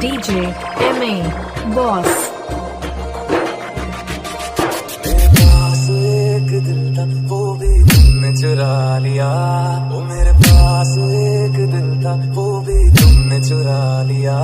DJ MA Boss। मेरे पास एक दिल था वो भी तुमने चुरा लिया। वो मेरे पास एक दिल था वो भी तुमने चुरा लिया।